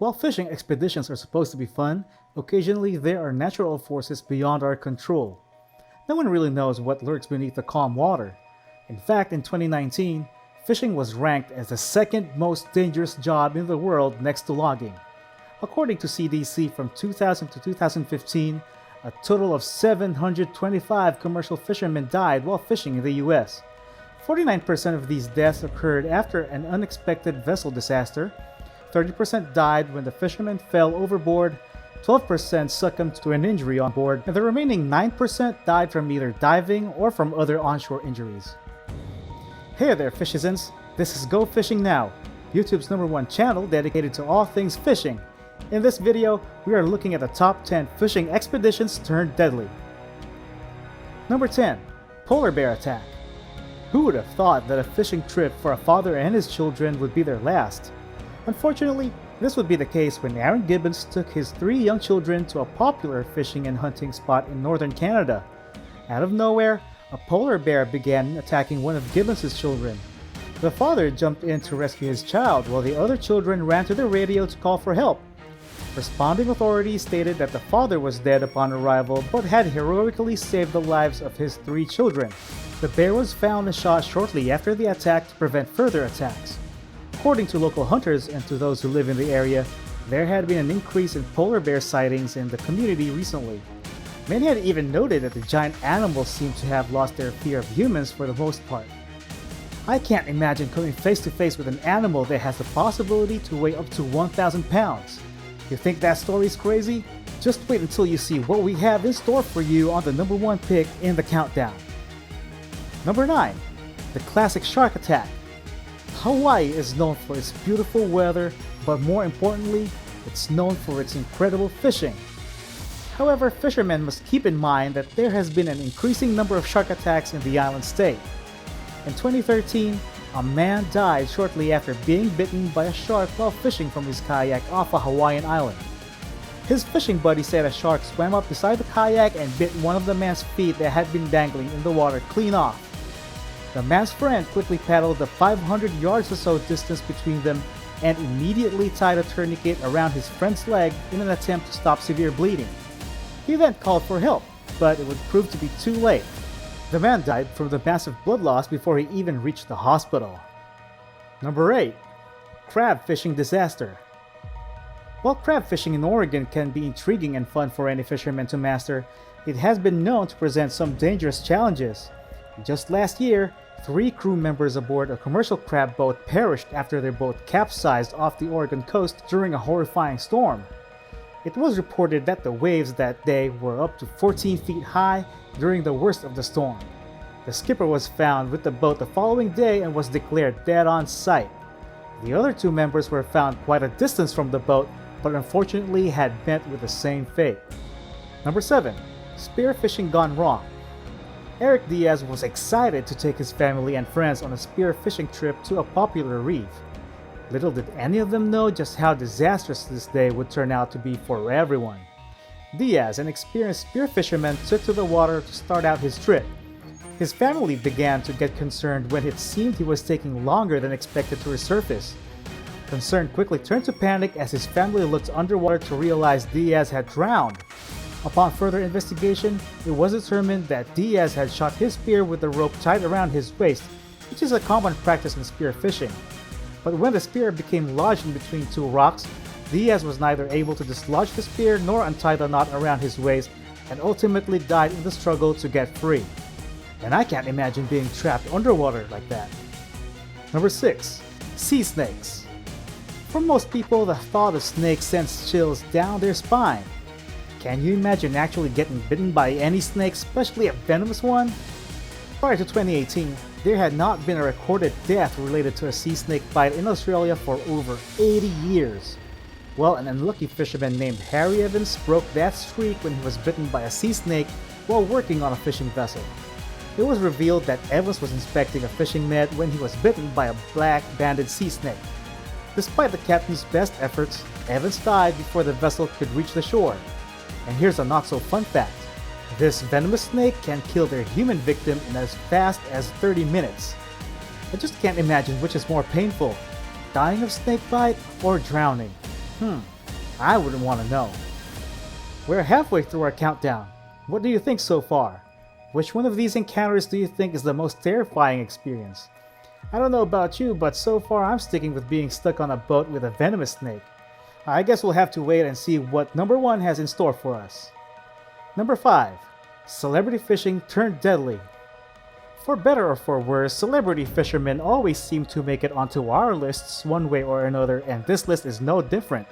While fishing expeditions are supposed to be fun, occasionally there are natural forces beyond our control. No one really knows what lurks beneath the calm water. In fact, in 2019, fishing was ranked as the second most dangerous job in the world next to logging. According to CDC, from 2000 to 2015, a total of 725 commercial fishermen died while fishing in the US. 49% of these deaths occurred after an unexpected vessel disaster, 30% died when the fishermen fell overboard, 12% succumbed to an injury on board, and the remaining 9% died from either diving or from other onshore injuries. Hey there, Fishizens! This is Go Fishing Now, YouTube's #1 channel dedicated to all things fishing. In this video, we are looking at the top 10 fishing expeditions turned deadly. Number 10. Polar Bear Attack. Who would have thought that a fishing trip for a father and his children would be their last? Unfortunately, this would be the case when Aaron Gibbons took his 3 young children to a popular fishing and hunting spot in northern Canada. Out of nowhere, a polar bear began attacking one of Gibbons' children. The father jumped in to rescue his child while the other children ran to the radio to call for help. Responding authorities stated that the father was dead upon arrival but had heroically saved the lives of his 3 children. The bear was found and shot shortly after the attack to prevent further attacks. According to local hunters and to those who live in the area, there had been an increase in polar bear sightings in the community recently. Many had even noted that the giant animals seemed to have lost their fear of humans for the most part. I can't imagine coming face to face with an animal that has the possibility to weigh up to 1,000 pounds. You think that story's crazy? Just wait until you see what we have in store for you on the #1 pick in the countdown. Number 9. The Classic Shark Attack. Hawaii is known for its beautiful weather, but more importantly, it's known for its incredible fishing. However, fishermen must keep in mind that there has been an increasing number of shark attacks in the island state. In 2013, a man died shortly after being bitten by a shark while fishing from his kayak off a Hawaiian island. His fishing buddy said a shark swam up beside the kayak and bit one of the man's feet that had been dangling in the water clean off. The man's friend quickly paddled the 500 yards or so distance between them and immediately tied a tourniquet around his friend's leg in an attempt to stop severe bleeding. He then called for help, but it would prove to be too late. The man died from the massive blood loss before he even reached the hospital. Number 8. Crab Fishing Disaster. While crab fishing in Oregon can be intriguing and fun for any fisherman to master, it has been known to present some dangerous challenges. Just last year, 3 crew members aboard a commercial crab boat perished after their boat capsized off the Oregon coast during a horrifying storm. It was reported that the waves that day were up to 14 feet high during the worst of the storm. The skipper was found with the boat the following day and was declared dead on sight. The other 2 members were found quite a distance from the boat, but unfortunately had met with the same fate. Number 7. Spearfishing Gone Wrong. Eric Diaz was excited to take his family and friends on a spearfishing trip to a popular reef. Little did any of them know just how disastrous this day would turn out to be for everyone. Diaz, an experienced spear fisherman, took to the water to start out his trip. His family began to get concerned when it seemed he was taking longer than expected to resurface. Concern quickly turned to panic as his family looked underwater to realize Diaz had drowned. Upon further investigation, it was determined that Diaz had shot his spear with the rope tied around his waist, which is a common practice in spear fishing. But when the spear became lodged in between 2 rocks, Diaz was neither able to dislodge the spear nor untie the knot around his waist and ultimately died in the struggle to get free. And I can't imagine being trapped underwater like that. Number 6. Sea Snakes. For most people, the thought of snakes sends chills down their spine. Can you imagine actually getting bitten by any snake, especially a venomous one? Prior to 2018, there had not been a recorded death related to a sea snake bite in Australia for over 80 years. Well, an unlucky fisherman named Harry Evans broke that streak when he was bitten by a sea snake while working on a fishing vessel. It was revealed that Evans was inspecting a fishing net when he was bitten by a black banded sea snake. Despite the captain's best efforts, Evans died before the vessel could reach the shore. And here's a not so fun fact. This venomous snake can kill their human victim in as fast as 30 minutes. I just can't imagine which is more painful, dying of snake bite or drowning. I wouldn't want to know. We're halfway through our countdown. What do you think so far? Which one of these encounters do you think is the most terrifying experience? I don't know about you, but so far I'm sticking with being stuck on a boat with a venomous snake. I guess we'll have to wait and see what number 1 has in store for us. Number 5. Celebrity fishing turned deadly. For better or for worse, celebrity fishermen always seem to make it onto our lists one way or another, and this list is no different.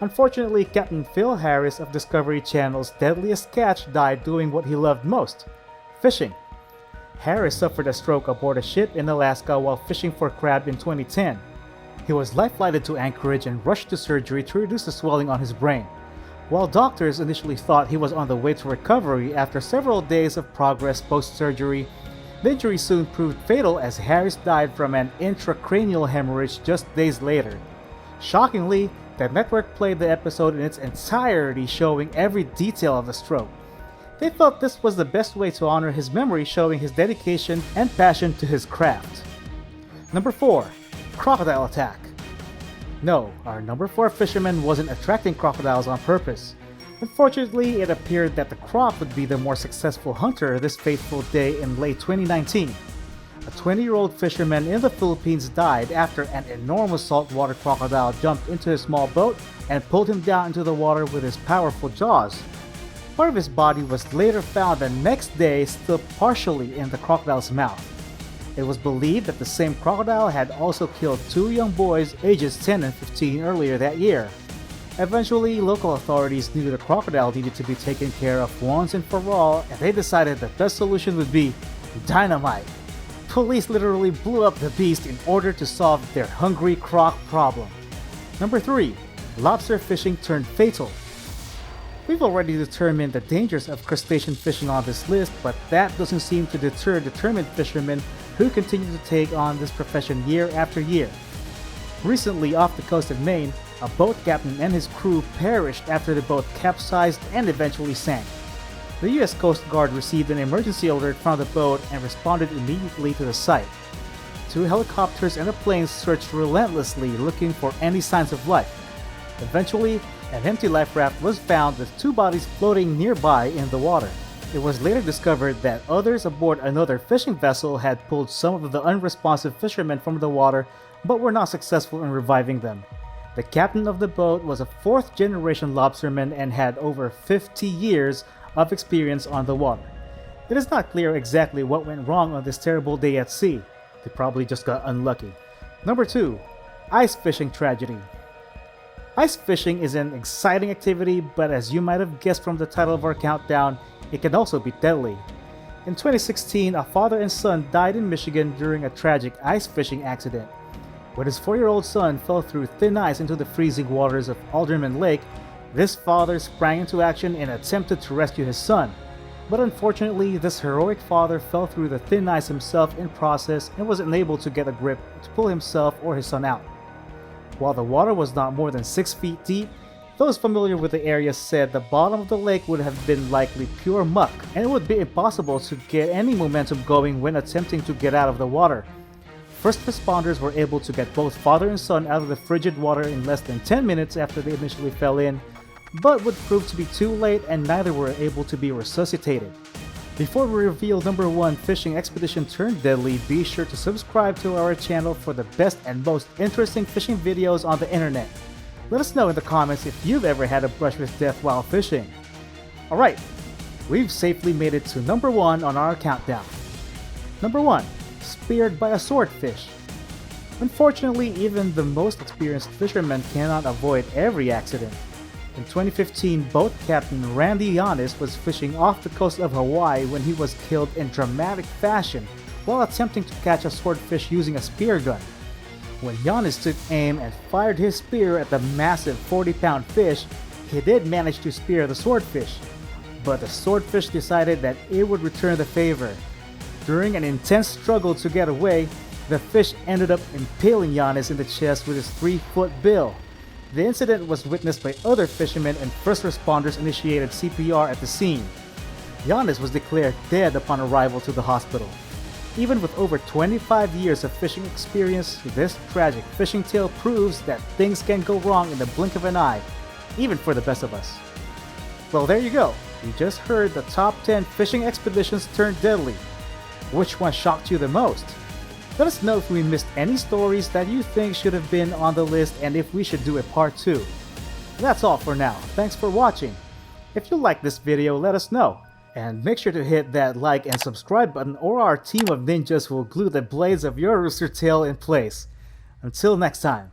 Unfortunately, Captain Phil Harris of Discovery Channel's Deadliest Catch died doing what he loved most: fishing. Harris suffered a stroke aboard a ship in Alaska while fishing for crab in 2010. He was life-flighted to Anchorage and rushed to surgery to reduce the swelling on his brain. While doctors initially thought he was on the way to recovery after several days of progress post-surgery, the injury soon proved fatal as Harris died from an intracranial hemorrhage just days later. Shockingly, the network played the episode in its entirety, showing every detail of the stroke. They thought this was the best way to honor his memory, showing his dedication and passion to his craft. Number 4. Crocodile Attack. No, our number 4 fisherman wasn't attracting crocodiles on purpose. Unfortunately, it appeared that the Croc would be the more successful hunter this fateful day in late 2019. A 20-year-old fisherman in the Philippines died after an enormous saltwater crocodile jumped into his small boat and pulled him down into the water with his powerful jaws. Part of his body was later found the next day, still partially in the crocodile's mouth. It was believed that the same crocodile had also killed 2 young boys ages 10 and 15 earlier that year. Eventually, local authorities knew the crocodile needed to be taken care of once and for all, and they decided the best solution would be dynamite. Police literally blew up the beast in order to solve their hungry croc problem. Number 3. Lobster fishing turned fatal. We've already determined the dangers of crustacean fishing on this list, but that doesn't seem to deter determined fishermen who continue to take on this profession year after year. Recently, off the coast of Maine, a boat captain and his crew perished after the boat capsized and eventually sank. The US Coast Guard received an emergency alert from the boat and responded immediately to the site. 2 helicopters and a plane searched relentlessly looking for any signs of life. Eventually, an empty life raft was found with 2 bodies floating nearby in the water. It was later discovered that others aboard another fishing vessel had pulled some of the unresponsive fishermen from the water but were not successful in reviving them. The captain of the boat was a 4th-generation lobsterman and had over 50 years of experience on the water. It is not clear exactly what went wrong on this terrible day at sea. They probably just got unlucky. Number 2. Ice fishing tragedy. Ice fishing is an exciting activity, but as you might have guessed from the title of our countdown, it can also be deadly. In 2016, a father and son died in Michigan during a tragic ice fishing accident. When his 4-year-old son fell through thin ice into the freezing waters of Alderman Lake, this father sprang into action and attempted to rescue his son. But unfortunately, this heroic father fell through the thin ice himself in process and was unable to get a grip to pull himself or his son out. While the water was not more than 6 feet deep, those familiar with the area said the bottom of the lake would have been likely pure muck, and it would be impossible to get any momentum going when attempting to get out of the water. First responders were able to get both father and son out of the frigid water in less than 10 minutes after they initially fell in, but would prove to be too late and neither were able to be resuscitated. Before we reveal number 1 fishing expedition turned deadly, be sure to subscribe to our channel for the best and most interesting fishing videos on the internet. Let us know in the comments if you've ever had a brush with death while fishing. Alright, we've safely made it to number 1 on our countdown. Number 1. Speared by a swordfish. Unfortunately, even the most experienced fishermen cannot avoid every accident. In 2015, boat captain Randy Yanis was fishing off the coast of Hawaii when he was killed in dramatic fashion while attempting to catch a swordfish using a spear gun. When Yanis took aim and fired his spear at the massive 40-pound fish, he did manage to spear the swordfish. But the swordfish decided that it would return the favor. During an intense struggle to get away, the fish ended up impaling Yanis in the chest with his 3-foot bill. The incident was witnessed by other fishermen and first responders initiated CPR at the scene. Yanis was declared dead upon arrival to the hospital. Even with over 25 years of fishing experience, this tragic fishing tale proves that things can go wrong in the blink of an eye, even for the best of us. Well, there you go. You just heard the top 10 fishing expeditions turned deadly. Which one shocked you the most? Let us know if we missed any stories that you think should have been on the list and if we should do a part 2. That's all for now. Thanks for watching. If you liked this video, let us know. And make sure to hit that like and subscribe button or our team of ninjas will glue the blades of your rooster tail in place. Until next time.